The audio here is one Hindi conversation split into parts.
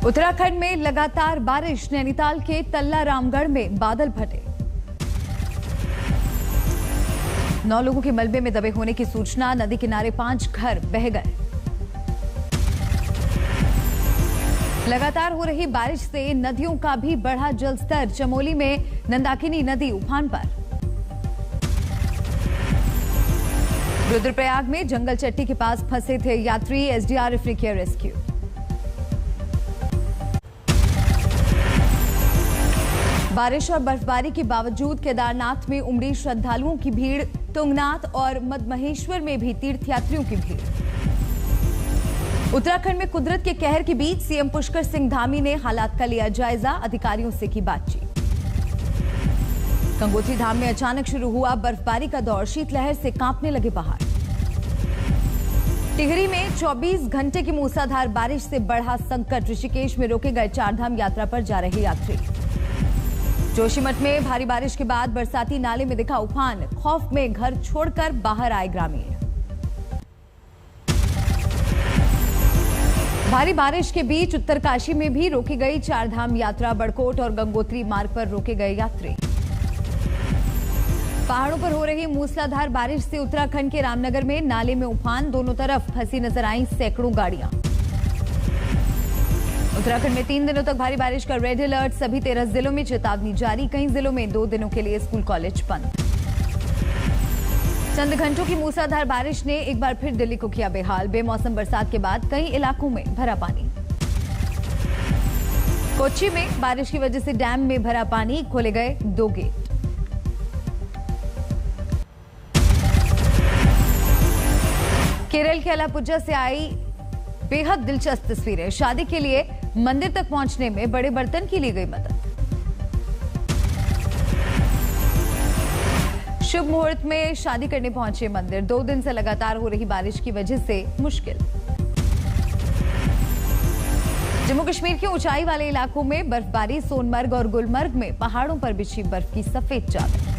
उत्तराखंड में लगातार बारिश, नैनीताल के तल्ला रामगढ़ में बादल फटे। 9 लोगों के मलबे में दबे होने की सूचना, नदी किनारे 5 घर बह गए। लगातार हो रही बारिश से नदियों का भी बढ़ा जलस्तर, चमोली में नंदाकिनी नदी उफान पर। रुद्रप्रयाग में जंगल चट्टी के पास फंसे थे यात्री, एसडीआरएफ ने किया रेस्क्यू। बारिश और बर्फबारी के बावजूद केदारनाथ में उमड़ी श्रद्धालुओं की भीड़, तुंगनाथ और मदमहेश्वर में भी तीर्थयात्रियों की भीड़। उत्तराखंड में कुदरत के कहर के बीच सीएम पुष्कर सिंह धामी ने हालात का लिया जायजा, अधिकारियों से की बातचीत। गंगोत्री धाम में अचानक शुरू हुआ बर्फबारी का दौर, शीतलहर से कांपने लगे पहाड़। टिहरी में 24 घंटे की मूसलाधार बारिश से बढ़ा संकट, ऋषिकेश में रोके गए चारधाम यात्रा पर जा रहे यात्री। जोशीमठ में भारी बारिश के बाद बरसाती नाले में दिखा उफान, खौफ में घर छोड़कर बाहर आए ग्रामीण। भारी बारिश के बीच उत्तरकाशी में भी रोकी गई चारधाम यात्रा, बड़कोट और गंगोत्री मार्ग पर रोके गए यात्री। पहाड़ों पर हो रही मूसलाधार बारिश से उत्तराखंड के रामनगर में नाले में उफान, दोनों तरफ फंसी नजर आई सैकड़ों गाड़ियां। उत्तराखंड में 3 दिनों तक भारी बारिश का रेड अलर्ट, सभी 13 जिलों में चेतावनी जारी, कई जिलों में 2 दिनों के लिए स्कूल कॉलेज बंद। चंद घंटों की मूसलाधार बारिश ने एक बार फिर दिल्ली को किया बेहाल, बेमौसम बरसात के बाद कई इलाकों में भरा पानी। कोच्चि में बारिश की वजह से डैम में भरा पानी, खोले गए 2 गेट। केरल के अलापुझा से आई बेहद दिलचस्प तस्वीरें, शादी के लिए मंदिर तक पहुंचने में बड़े बर्तन की ली गई मदद। शुभ मुहूर्त में शादी करने पहुंचे मंदिर, 2 दिन से लगातार हो रही बारिश की वजह से मुश्किल। जम्मू कश्मीर के ऊंचाई वाले इलाकों में बर्फबारी, सोनमर्ग और गुलमर्ग में पहाड़ों पर बिछी बर्फ की सफेद चादर।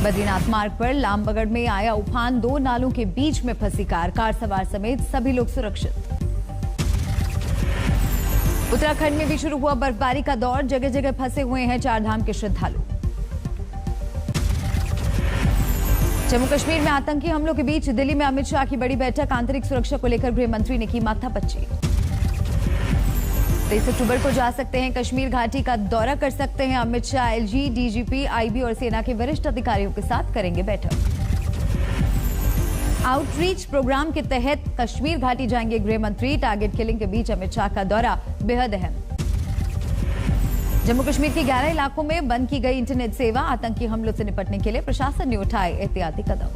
बद्रीनाथ मार्ग पर लामबगड़ में आया उफान, 2 नालों के बीच में फंसी कार सवार समेत सभी लोग सुरक्षित। उत्तराखंड में भी शुरू हुआ बर्फबारी का दौर, जगह जगह फंसे हुए हैं चारधाम के श्रद्धालु। जम्मू कश्मीर में आतंकी हमलों के बीच दिल्ली में अमित शाह की बड़ी बैठक, आंतरिक सुरक्षा को लेकर गृह मंत्री ने की माथापच्ची। 23 अक्टूबर को जा सकते हैं कश्मीर घाटी का दौरा कर सकते हैं Amit Shah, LG, DGP, IB और सेना के वरिष्ठ अधिकारियों के साथ करेंगे बैठक। आउटरीच प्रोग्राम के तहत कश्मीर घाटी जाएंगे गृह मंत्री, टारगेट किलिंग के बीच अमित शाह का दौरा बेहद अहम। जम्मू कश्मीर के 11 इलाकों में बंद की गई इंटरनेट सेवा, आतंकी हमलों से निपटने के लिए प्रशासन ने उठाए एहतियाती कदम।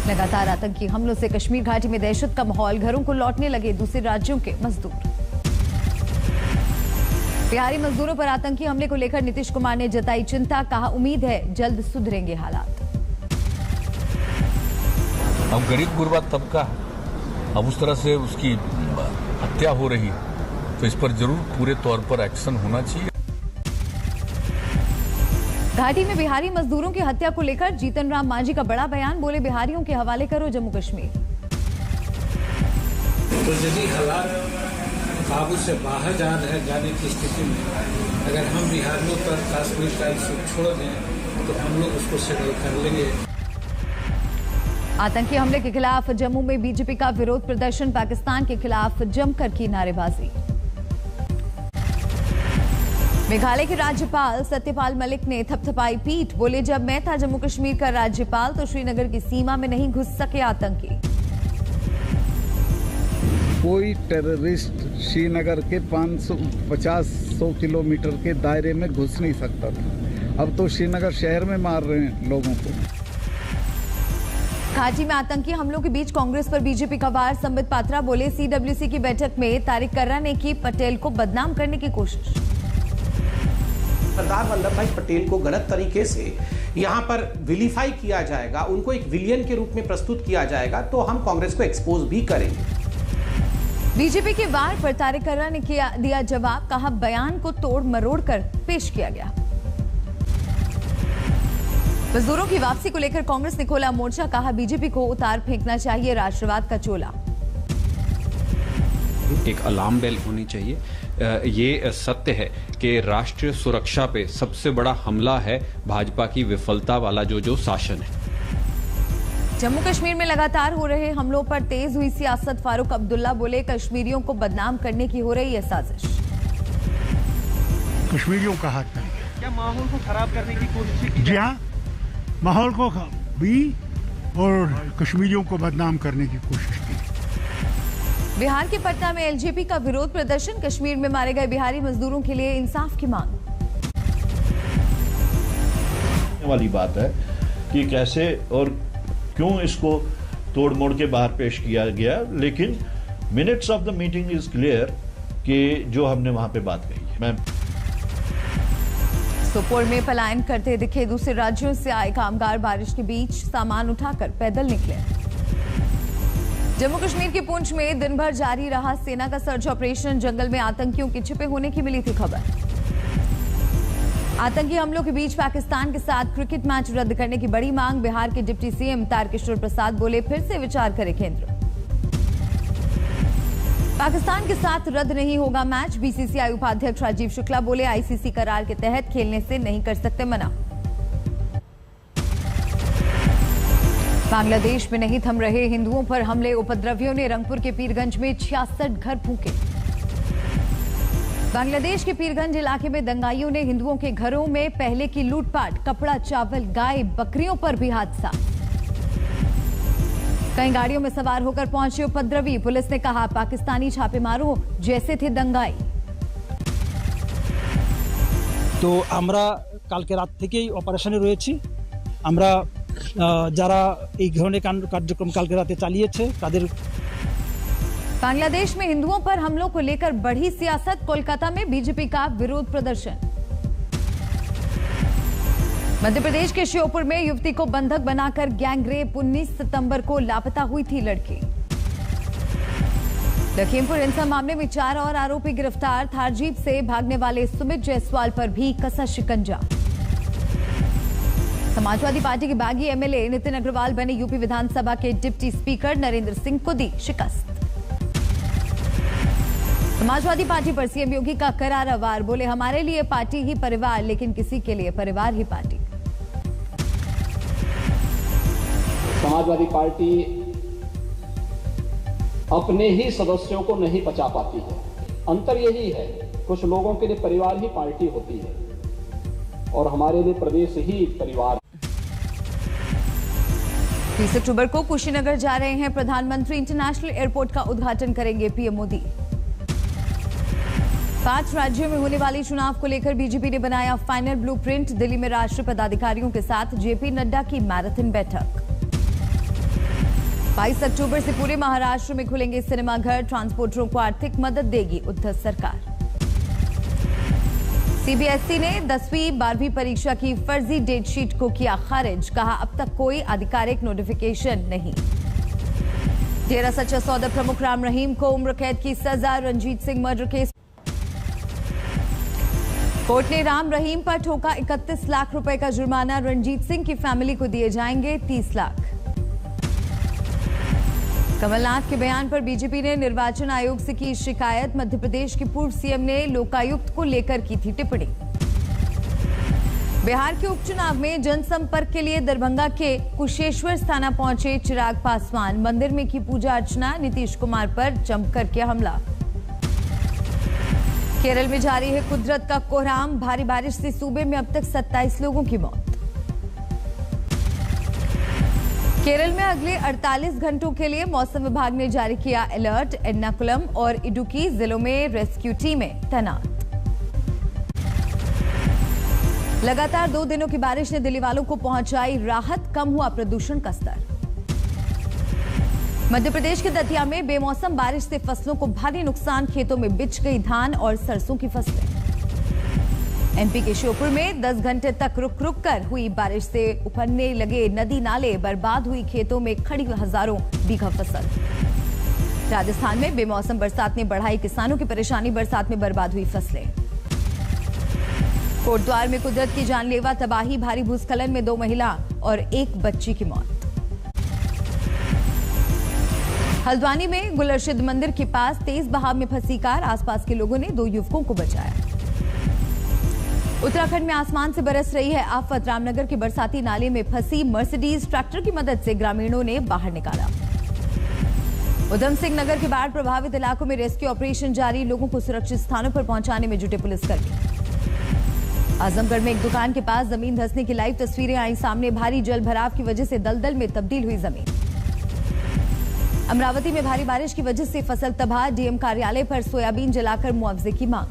लगातार आतंकी हमलों से कश्मीर घाटी में दहशत का माहौल, घरों को लौटने लगे दूसरे राज्यों के मजदूर। बिहारी मजदूरों पर आतंकी हमले को लेकर नीतीश कुमार ने जताई चिंता, कहा उम्मीद है जल्द सुधरेंगे हालात। अब गरीब गुरबा तबका अब उस तरह से उसकी हत्या हो रही है, तो इस पर जरूर पूरे तौर पर एक्शन होना चाहिए। घाटी में बिहारी मजदूरों की हत्या को लेकर जीतन राम मांझी का बड़ा बयान, बोले बिहारियों के हवाले करो जम्मू कश्मीर। तो यदि हालात काबू से बाहर जाने की स्थिति में अगर हम बिहारियों पर कश्मीर का इशू छोड़ दें तो हम लोग उसको सेटल कर लेंगे। आतंकी हमले के खिलाफ जम्मू में बीजेपी का विरोध प्रदर्शन, पाकिस्तान के खिलाफ जमकर की नारेबाजी। मेघालय के राज्यपाल सत्यपाल मलिक ने थपथपाई पीठ, बोले जब मैं था जम्मू कश्मीर का राज्यपाल तो श्रीनगर की सीमा में नहीं घुस सके आतंकी। कोई टेररिस्ट श्रीनगर के 550-100 किलोमीटर के दायरे में घुस नहीं सकता था, अब तो श्रीनगर शहर में मार रहे हैं लोगों को। घाटी में आतंकी हमलों के बीच कांग्रेस पर बीजेपी का वार, संबित पात्रा बोले सीडब्ल्यूसी की बैठक में तारिक कर्रा ने की पटेल को बदनाम करने की कोशिश। सरदार वल्लभ भाई पटेल को गलत तरीके से यहां पर विलीफाई किया जाएगा, उनको एक विलियन के रूप में प्रस्तुत किया जाएगा, तो हम कांग्रेस को एक्सपोज भी करेंगे। बीजेपी के वार पर तारिक कर्रा ने दिया जवाब, कहा बयान को तोड़ मरोड़ कर पेश किया गया। मजदूरों की वापसी को लेकर कांग्रेस ने खोला मोर्चा, कहा बीजेपी को उतार फेंकना चाहिए राष्ट्रवाद का चोला। एक अलार्म बेल होनी चाहिए। ये सत्य है कि राष्ट्रीय सुरक्षा पे सबसे बड़ा हमला है भाजपा की विफलता वाला जो शासन है। जम्मू कश्मीर में लगातार हो रहे हमलों पर तेज हुई सियासत। फारूक अब्दुल्ला बोले, कश्मीरियों को बदनाम करने की हो रही है साजिश। कश्मीरियों का हक नहीं है। क्या माहौल को खराब करने की कोशिश की? जी हाँ, माहौल को भी और कश्मीरियों को बदनाम करने की कोशिश की। बिहार के पटना में एलजेपी का विरोध प्रदर्शन। कश्मीर में मारे गए बिहारी मजदूरों के लिए इंसाफ की मांग। वाली बात है कि कैसे और क्यों इसको तोड़ मोड़ के बाहर पेश किया गया, लेकिन minutes of the meeting is clear कि जो हमने वहां पे बात कही है। मैं सोपोर में पलायन करते दिखे दूसरे राज्यों से आए कामगार बारिश के बीच सामान उठाकर पैदल निकले। जम्मू कश्मीर के पुंछ में दिन भर जारी रहा सेना का सर्च ऑपरेशन। जंगल में आतंकियों के छिपे होने की मिली थी खबर। आतंकी हमलों के बीच पाकिस्तान के साथ क्रिकेट मैच रद्द करने की बड़ी मांग। बिहार के डिप्टी सीएम तारकिशोर प्रसाद बोले, फिर से विचार करे केंद्र। पाकिस्तान के साथ रद्द नहीं होगा मैच। बीसीसीआई उपाध्यक्ष राजीव शुक्ला बोले, आईसीसी करार के तहत खेलने से नहीं कर सकते मना। बांग्लादेश में नहीं थम रहे हिंदुओं पर हमले। उपद्रवियों ने रंगपुर के पीरगंज में 66 घर फूंके। बांग्लादेश के पीरगंज इलाके में दंगाइयों ने हिंदुओं के घरों में पहले की लूटपाट। कपड़ा, चावल, गाय, बकरियों पर भी हादसा। कई गाड़ियों में सवार होकर पहुंचे उपद्रवी। पुलिस ने कहा, पाकिस्तानी छापेमारों जैसे थे दंगाई। তো আমরা কালকে রাত থেকেই অপারেশনে রয়েছি। আমরা যারা এই ধরনের কার্যক্রম কালকে রাতে চালিয়েছে তাদের। बांग्लादेश में हिंदुओं पर हमलों को लेकर बढ़ी सियासत। कोलकाता में बीजेपी का विरोध प्रदर्शन। मध्य प्रदेश के श्योपुर में युवती को बंधक बनाकर गैंगरेप। 19 सितंबर को लापता हुई थी लड़की। लखीमपुर हिंसा मामले में 4 और आरोपी गिरफ्तार। थार जीप से भागने वाले सुमित जायसवाल पर भी कसा शिकंजा। समाजवादी पार्टी के बागी एमएलए नितिन अग्रवाल बने यूपी विधानसभा के डिप्टी स्पीकर। नरेंद्र सिंह को दी शिकस्त। समाजवादी पार्टी पर सीएम योगी का करारा वार। बोले, हमारे लिए पार्टी ही परिवार, लेकिन किसी के लिए परिवार ही पार्टी। समाजवादी पार्टी अपने ही सदस्यों को नहीं बचा पाती है। अंतर यही है, कुछ लोगों के लिए परिवार ही पार्टी होती है और हमारे लिए प्रदेश ही परिवार। 30 अक्टूबर को कुशीनगर जा रहे हैं प्रधानमंत्री। इंटरनेशनल एयरपोर्ट का उद्घाटन करेंगे पीएम मोदी। 5 राज्यों में होने वाले चुनाव को लेकर बीजेपी ने बनाया फाइनल ब्लूप्रिंट। दिल्ली में राष्ट्रीय पदाधिकारियों के साथ जेपी नड्डा की मैराथन बैठक। 22 अक्टूबर से पूरे महाराष्ट्र में खुलेंगे सिनेमाघर। ट्रांसपोर्टरों को आर्थिक मदद देगी उद्धव सरकार। सीबीएसई ने 10वीं 12वीं परीक्षा की फर्जी डेटशीट को किया खारिज। कहा, अब तक कोई आधिकारिक नोटिफिकेशन नहीं। डेरा सच्चा सौदा प्रमुख राम रहीम को उम्र कैद की सजा। Ranjit Singh murder case court ने राम रहीम पर ठोका 31 लाख रुपए का जुर्माना। रंजीत सिंह की फैमिली को दिए जाएंगे 30 लाख। कमलनाथ के बयान पर बीजेपी ने निर्वाचन आयोग से की शिकायत। मध्य प्रदेश के पूर्व सीएम ने लोकायुक्त को लेकर की थी टिप्पणी। बिहार के उपचुनाव में जनसंपर्क के लिए दरभंगा के कुशेश्वर स्थाना पहुंचे चिराग पासवान। मंदिर में की पूजा अर्चना। नीतीश कुमार पर जमकर किया हमला। केरल में जारी है कुदरत का कोहराम। भारी बारिश से सूबे में अब तक 27 लोगों की मौत। केरल में अगले 48 घंटों के लिए मौसम विभाग ने जारी किया अलर्ट। एर्नाकुलम और इडुक्की जिलों में रेस्क्यू टीमें तैनात। लगातार 2 दिनों की बारिश ने दिल्ली वालों को पहुंचाई राहत। कम हुआ प्रदूषण का स्तर। मध्य प्रदेश के दतिया में बेमौसम बारिश से फसलों को भारी नुकसान। खेतों में बिछ गई धान और सरसों की फसलें। एमपी के श्योपुर में 10 घंटे तक रुक रुक कर हुई बारिश से उफरने लगे नदी नाले। बर्बाद हुई खेतों में खड़ी हजारों बीघा फसल। राजस्थान में बेमौसम बरसात ने बढ़ाई किसानों की परेशानी। बरसात में बर्बाद हुई फसलें। कोटद्वार में कुदरत की जानलेवा तबाही। भारी भूस्खलन में 2 महिला और 1 बच्ची की मौत। हल्द्वानी में गुलरशिद मंदिर के पास तेज बहाव में फंसी कार, आसपास के लोगों ने 2 युवकों को बचाया। उत्तराखंड में आसमान से बरस रही है आफत, रामनगर के बरसाती नाले में फंसी मर्सिडीज ट्रैक्टर की मदद से ग्रामीणों ने बाहर निकाला। उधम सिंह नगर के बाढ़ प्रभावित इलाकों में रेस्क्यू ऑपरेशन जारी, लोगों को सुरक्षित स्थानों पर पहुंचाने में जुटे पुलिसकर्मी। आजमगढ़ में एक दुकान के पास जमीन धंसने की लाइव तस्वीरें आई सामने, भारी जल भराव की वजह से दलदल में तब्दील हुई जमीन। अमरावती में भारी बारिश की वजह से फसल तबाह, डीएम कार्यालय पर सोयाबीन जलाकर मुआवजे की मांग।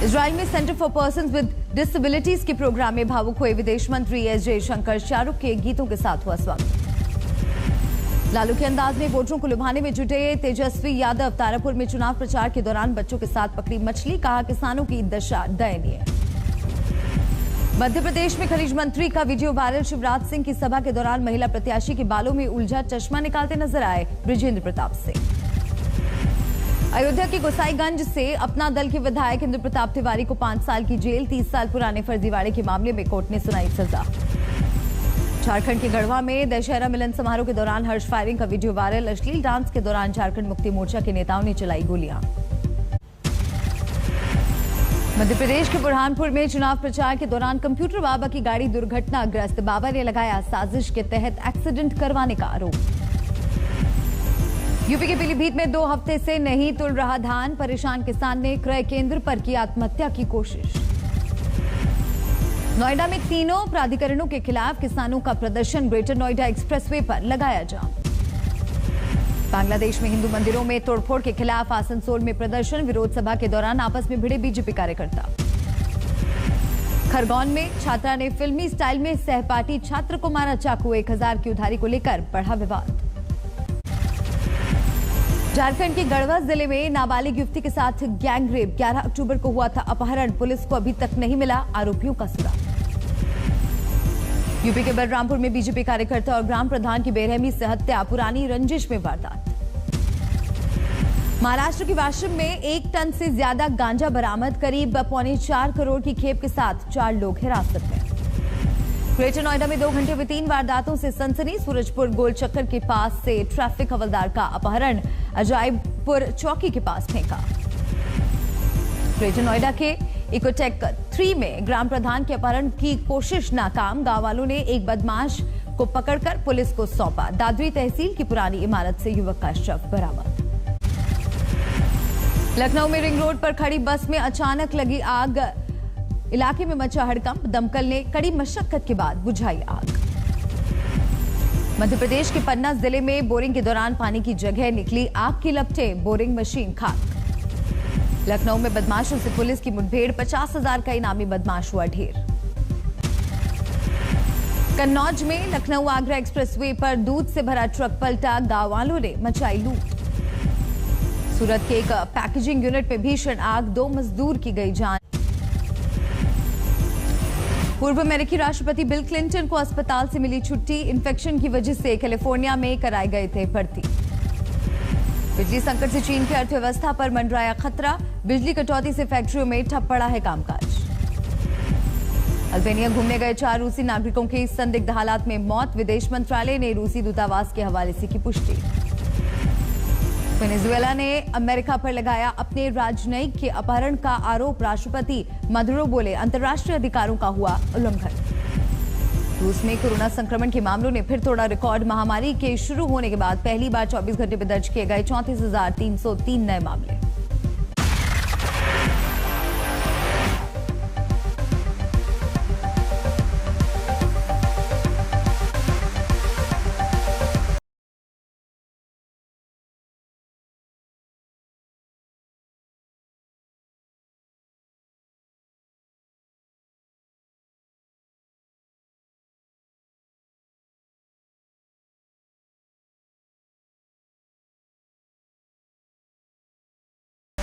इजराइल में centre for persons with disabilities के प्रोग्राम में भावुक हुए विदेश मंत्री एस जयशंकर, शाहरुख के गीतों के साथ हुआ स्वागत। लालू के अंदाज में वोटरों को लुभाने में जुटे तेजस्वी यादव, तारापुर में चुनाव प्रचार के दौरान बच्चों के साथ पकड़ी मछली, कहा किसानों की दशा दयनीय। मध्य प्रदेश में खनिज मंत्री का वीडियो वायरल, शिवराज सिंह की सभा के दौरान महिला प्रत्याशी के बालों में उलझा चश्मा निकालते नजर आए बृजेंद्र प्रताप सिंह। अयोध्या के गोसाईगंज से अपना दल के विधायक इंद्र प्रताप तिवारी को 5 साल की जेल, 30 साल पुराने फर्जीवाड़े के मामले में कोर्ट ने सुनाई सजा। झारखंड के गढ़वा में दशहरा मिलन समारोह के दौरान हर्ष फायरिंग का वीडियो वायरल, अश्लील डांस के दौरान झारखंड मुक्ति मोर्चा के नेताओं ने चलाई गोलियां। मध्य प्रदेश के बुरहानपुर में चुनाव प्रचार के दौरान कंप्यूटर बाबा की गाड़ी दुर्घटनाग्रस्त, बाबा ने लगाया साजिश के तहत एक्सीडेंट करवाने का आरोप। यूपी के पीलीभीत में 2 हफ्ते से नहीं तुल रहा धान, परेशान किसान ने क्रय केंद्र पर की आत्महत्या की कोशिश। नोएडा में तीनों प्राधिकरणों के खिलाफ किसानों का प्रदर्शन, ग्रेटर नोएडा एक्सप्रेसवे पर लगाया जाम। बांग्लादेश में हिंदू मंदिरों में तोड़फोड़ के खिलाफ आसनसोल में प्रदर्शन, विरोध सभा के दौरान आपस में भिड़े बीजेपी कार्यकर्ता। खरगोन में छात्रा ने फिल्मी स्टाइल में सहपाठी छात्र को मारा चाकू, 1000 की उधारी को लेकर बढ़ा विवाद। झारखंड के गढ़वा जिले में नाबालिग युवती के साथ गैंगरेप, 11 अक्टूबर को हुआ था अपहरण, पुलिस को अभी तक नहीं मिला आरोपियों का सुराग। यूपी के बलरामपुर में बीजेपी कार्यकर्ता और ग्राम प्रधान की बेरहमी से हत्या, पुरानी रंजिश में वारदात। महाराष्ट्र के वाशिम में 1 टन से ज्यादा गांजा बरामद, करीब 4.25 करोड़ की खेप के साथ 4 लोग हिरासत में। ग्रेटर नोएडा में 2 घंटे में 3 वारदातों से सनसनी, सूरजपुर गोल चक्कर के पास से ट्रैफिक हवलदार का अपहरण, अजायबपुर चौकी के पास फेंका। ग्रेटर नोएडा के इकोटेक 3 में ग्राम प्रधान के अपहरण की कोशिश नाकाम, गांव वालों ने एक बदमाश को पकड़कर पुलिस को सौंपा। दादरी तहसील की पुरानी इमारत से युवक का शव बरामद। लखनऊ में रिंग रोड पर खड़ी बस में अचानक लगी आग, इलाके में मचा हड़कंप, दमकल ने कड़ी मशक्कत के बाद बुझाई आग। मध्य प्रदेश के पन्ना जिले में बोरिंग के दौरान पानी की जगह निकली आग की लपटें, बोरिंग मशीन खाक। लखनऊ में बदमाशों से पुलिस की मुठभेड़, 50,000 का इनामी बदमाश हुआ ढेर। कन्नौज में लखनऊ आगरा एक्सप्रेसवे पर दूध से भरा ट्रक पलटा, गांव वालों ने मचाई लूट। सूरत के एक पैकेजिंग यूनिट में भीषण आग, 2 मजदूर की गई जान। पूर्व अमेरिकी राष्ट्रपति बिल क्लिंटन को अस्पताल से मिली छुट्टी, इन्फेक्शन की वजह से कैलिफोर्निया में कराए गए थे भर्ती। बिजली संकट से चीन की अर्थव्यवस्था पर मंडराया खतरा, बिजली कटौती से फैक्ट्रियों में ठप पड़ा है कामकाज। अल्बानिया घूमने गए 4 रूसी नागरिकों की संदिग्ध हालात में मौत, विदेश मंत्रालय ने रूसी दूतावास के हवाले से की पुष्टि। वेनेजुएला ने अमेरिका पर लगाया अपने राजनयिक के अपहरण का आरोप, राष्ट्रपति मदुरो बोले अंतर्राष्ट्रीय अधिकारों का हुआ उल्लंघन। रूस में कोरोना संक्रमण के मामलों ने फिर तोड़ा रिकॉर्ड, महामारी के शुरू होने के बाद पहली बार 24 घंटे में दर्ज किए गए 34,303 नए मामले।